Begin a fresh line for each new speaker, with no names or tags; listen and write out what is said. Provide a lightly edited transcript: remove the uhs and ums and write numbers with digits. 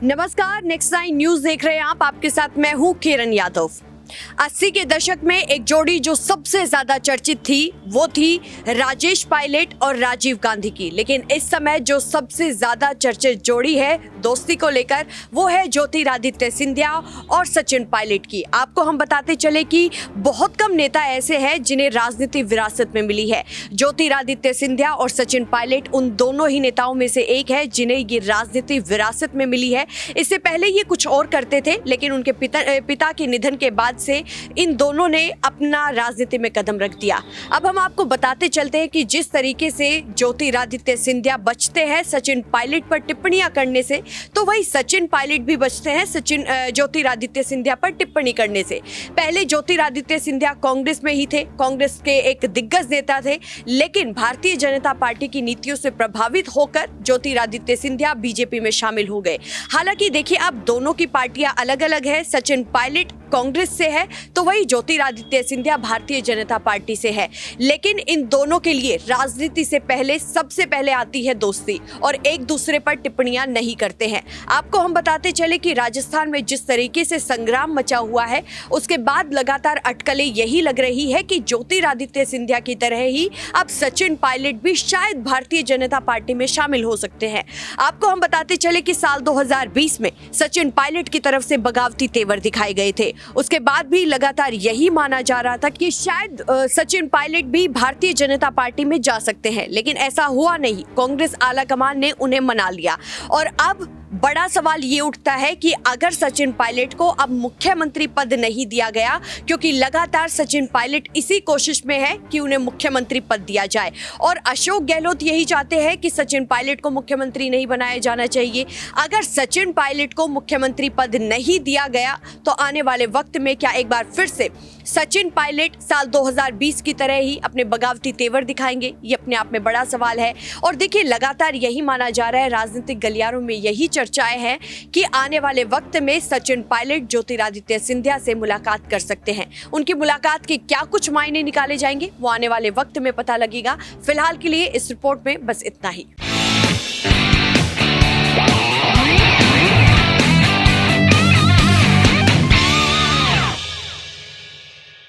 नमस्कार, next 9 news देख रहे हैं आप। आपके साथ मैं हूं किरण यादव। 80 के दशक में एक जोड़ी जो सबसे ज्यादा चर्चित थी वो थी राजेश पायलट और राजीव गांधी की। लेकिन इस समय जो सबसे ज्यादा चर्चित जोड़ी है दोस्ती को लेकर वो है ज्योतिरादित्य सिंधिया और सचिन पायलट की। आपको हम बताते चले कि बहुत कम नेता ऐसे हैं जिन्हें राजनीतिक विरासत में मिली है। ज्योतिरादित्य सिंधिया और सचिन पायलट उन दोनों ही नेताओं में से एक है जिन्हें ये राजनीतिक विरासत में मिली है। इससे पहले ये कुछ और करते थे, लेकिन उनके पिता के निधन के बाद से इन दोनों ने अपना राजनीति में कदम रख दिया। अब हम आपको बताते चलते हैं कि जिस तरीके से ज्योतिरादित्य सिंधिया बचते हैं सचिन पायलट पर टिप्पणियां करने से, तो वही सचिन पायलट भी बचते हैं ज्योतिरादित्य सिंधिया पर टिप्पणी करने से। पहले ज्योतिरादित्य सिंधिया कांग्रेस में ही थे, कांग्रेस के एक दिग्गज नेता थे, लेकिन भारतीय जनता पार्टी की नीतियों से प्रभावित होकर ज्योतिरादित्य सिंधिया बीजेपी में शामिल हो गए। हालांकि देखिए, अब दोनों की पार्टियां अलग अलग है। सचिन पायलट कांग्रेस से है तो वही ज्योतिरादित्य सिंधिया भारतीय जनता पार्टी से है। लेकिन इन दोनों के लिए राजनीति से पहले सबसे पहले आती है दोस्ती, और एक दूसरे पर टिप्पणियां नहीं करते हैं। आपको हम बताते चले कि राजस्थान में जिस तरीके से संग्राम मचा हुआ है, उसके बाद लगातार अटकलें यही लग रही है कि ज्योतिरादित्य सिंधिया की तरह ही अब सचिन पायलट भी शायद भारतीय जनता पार्टी में शामिल हो सकते हैं। आपको हम बताते चले कि साल 2020 में सचिन पायलट की तरफ से बगावती तेवर दिखाए गए थे। उसके बाद भी लगातार यही माना जा रहा था कि शायद सचिन पायलट भी भारतीय जनता पार्टी में जा सकते हैं, लेकिन ऐसा हुआ नहीं। कांग्रेस आलाकमान ने उन्हें मना लिया। और अब बड़ा सवाल ये उठता है कि अगर सचिन पायलट को अब मुख्यमंत्री पद नहीं दिया गया, क्योंकि लगातार सचिन पायलट इसी कोशिश में है कि उन्हें मुख्यमंत्री पद दिया जाए, और अशोक गहलोत यही चाहते हैं कि सचिन पायलट को मुख्यमंत्री नहीं बनाया जाना चाहिए। अगर सचिन पायलट को मुख्यमंत्री पद नहीं दिया गया तो आने वाले वक्त में क्या एक बार फिर से सचिन पायलट साल 2020 की तरह ही अपने बगावती तेवर दिखाएंगे? ये अपने आप में बड़ा सवाल है। और देखिए, लगातार यही माना जा रहा है, राजनीतिक गलियारों में यही चर्चाएं हैं कि आने वाले वक्त में सचिन पायलट ज्योतिरादित्य सिंधिया से मुलाकात कर सकते हैं। उनकी मुलाकात के क्या कुछ मायने निकाले जाएंगे वो आने वाले वक्त में पता लगेगा। फिलहाल के लिए इस रिपोर्ट में बस इतना ही।